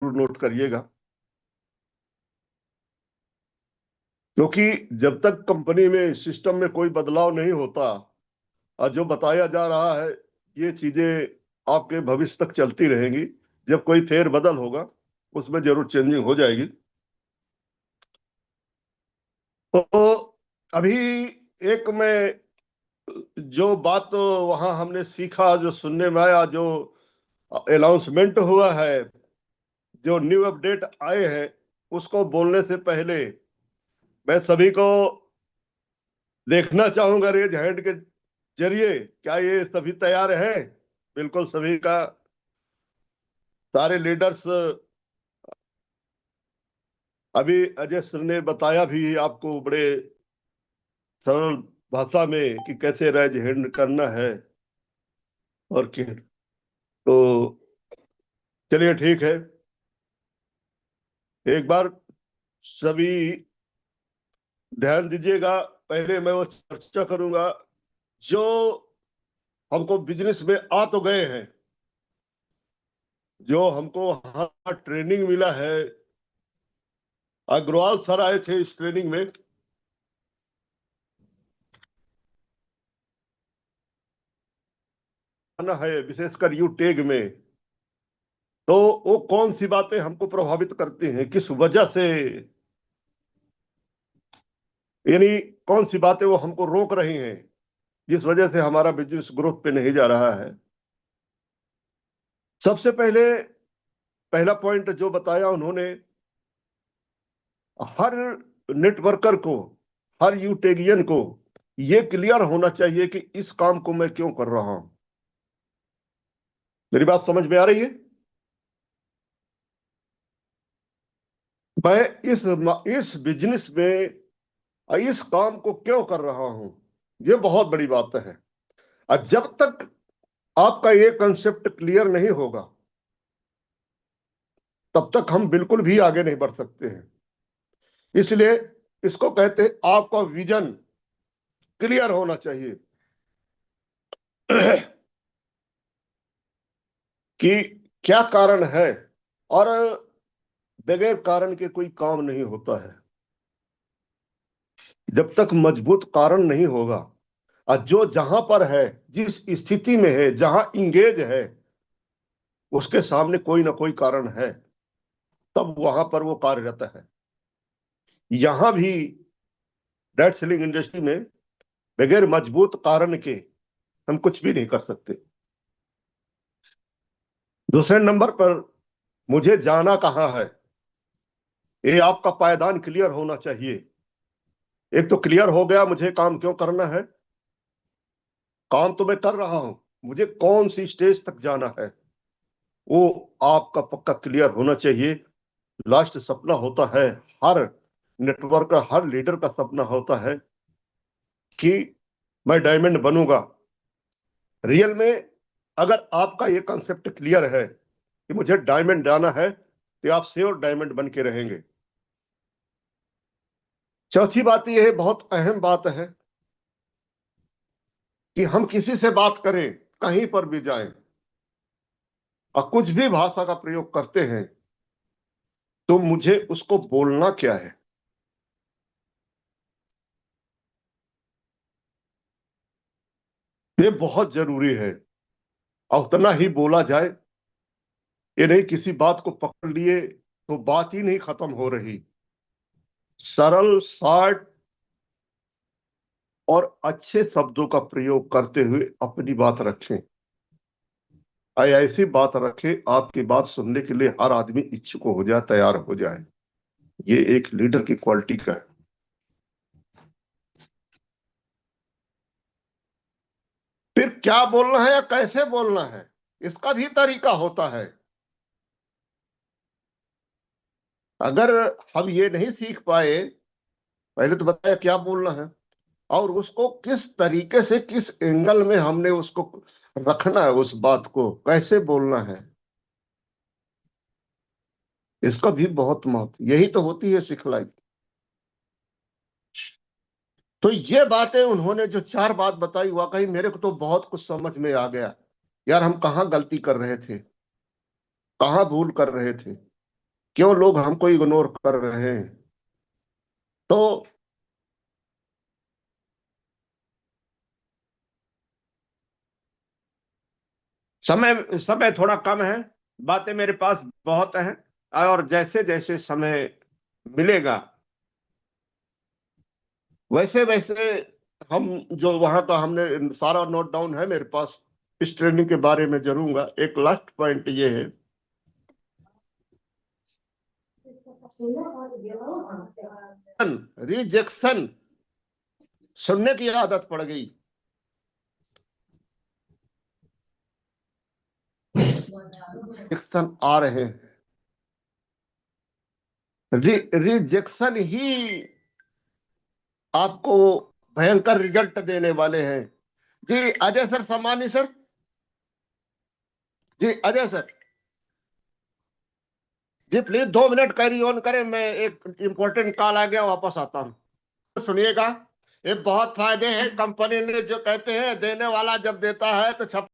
Note करिएगा, क्योंकि जब तक कंपनी में सिस्टम में कोई बदलाव नहीं होता और जो बताया जा रहा है ये चीजें आपके भविष्य तक चलती रहेंगी। जब कोई फेर बदल होगा उसमें जरूर चेंजिंग हो जाएगी। तो अभी एक में जो बात वहां हमने सीखा, जो सुनने में आया, जो अनाउंसमेंट हुआ है, जो न्यू अपडेट आए हैं, उसको बोलने से पहले मैं सभी को देखना चाहूंगा रेज हैंड के जरिए, क्या ये सभी तैयार हैं? बिल्कुल सभी का, सारे लीडर्स। अभी अजय सर ने बताया भी आपको बड़े सरल भाषा में कि कैसे रेज हैंड करना है और क्या। तो चलिए ठीक है, एक बार सभी ध्यान दीजिएगा। पहले मैं वो चर्चा करूंगा जो हमको बिजनेस में आ तो गए हैं, जो हमको वहां ट्रेनिंग मिला है। अग्रवाल सर आए थे इस ट्रेनिंग में। आना है विशेषकर यू टेग में, तो वो कौन सी बातें हमको प्रभावित करती हैं, किस वजह से, यानी कौन सी बातें वो हमको रोक रही हैं जिस वजह से हमारा बिजनेस ग्रोथ पे नहीं जा रहा है। सबसे पहले पहला पॉइंट जो बताया उन्होंने, हर नेटवर्कर को, हर यूटेगियन को ये क्लियर होना चाहिए कि इस काम को मैं क्यों कर रहा हूं। मेरी बात समझ में आ रही है? मैं इस बिजनेस में इस काम को क्यों कर रहा हूं, ये बहुत बड़ी बात है। और जब तक आपका ये कंसेप्ट क्लियर नहीं होगा तब तक हम बिल्कुल भी आगे नहीं बढ़ सकते हैं। इसलिए इसको कहते हैं आपका विजन क्लियर होना चाहिए कि क्या कारण है। और बगैर कारण के कोई काम नहीं होता है। जब तक मजबूत कारण नहीं होगा, और जो जहां पर है, जिस स्थिति में है, जहां इंगेज है, उसके सामने कोई ना कोई कारण है, तब वहां पर वो कार्यरत है। यहां भी डेट सेलिंग इंडस्ट्री में बगैर मजबूत कारण के हम कुछ भी नहीं कर सकते। दूसरे नंबर पर मुझे जाना कहां है, ये आपका पायदान क्लियर होना चाहिए। एक तो क्लियर हो गया मुझे काम क्यों करना है, काम तो मैं कर रहा हूं, मुझे कौन सी स्टेज तक जाना है वो आपका पक्का क्लियर होना चाहिए। लास्ट सपना होता है हर नेटवर्क का, हर लीडर का सपना होता है कि मैं डायमंड बनूंगा। रियल में अगर आपका ये कंसेप्ट क्लियर है कि मुझे डायमंड जाना है, तो आप श्योर डायमंड बन के रहेंगे। चौथी बात यह है, बहुत अहम बात है, कि हम किसी से बात करें, कहीं पर भी जाएं और कुछ भी भाषा का प्रयोग करते हैं, तो मुझे उसको बोलना क्या है। ये बहुत जरूरी है, और उतना ही बोला जाए। ये नहीं किसी बात को पकड़ लिए तो बात ही नहीं खत्म हो रही। सरल, शार्ट और अच्छे शब्दों का प्रयोग करते हुए अपनी बात रखें। ऐसी बात रखें आपकी बात सुनने के लिए हर आदमी इच्छुक हो जाए, तैयार हो जाए। ये एक लीडर की क्वालिटी का है। फिर क्या बोलना है या कैसे बोलना है, इसका भी तरीका होता है। अगर हम ये नहीं सीख पाए, पहले तो बताया क्या बोलना है, और उसको किस तरीके से, किस एंगल में हमने उसको रखना है, उस बात को कैसे बोलना है, इसका भी बहुत महत्व। यही तो होती है सिखलाई। तो ये बातें उन्होंने जो चार बात बताई, वाकई मेरे को तो बहुत कुछ समझ में आ गया। यार हम कहाँ गलती कर रहे थे, कहाँ भूल कर रहे थे। क्यों लोग हमको इग्नोर कर रहे हैं? तो समय समय थोड़ा कम है, बातें मेरे पास बहुत हैं, और जैसे जैसे समय मिलेगा वैसे वैसे हम, जो वहां का हमने सारा नोट डाउन है मेरे पास, इस ट्रेनिंग के बारे में जरूंगा। एक लास्ट पॉइंट ये है, रिजेक्शन सुनने की आदत पड़ गई। रिजेक्शन आ रहे हैं, रिजेक्शन ही आपको भयंकर रिजल्ट देने वाले हैं। जी अजय सर, सामान्य सर, जी अजय सर, जी प्लीज 2 मिनट कैरी ऑन करें, मैं एक इंपॉर्टेंट कॉल आ गया, वापस आता हूं। सुनिएगा, ये बहुत फायदे हैं कंपनी ने, जो कहते हैं देने वाला जब देता है तो छप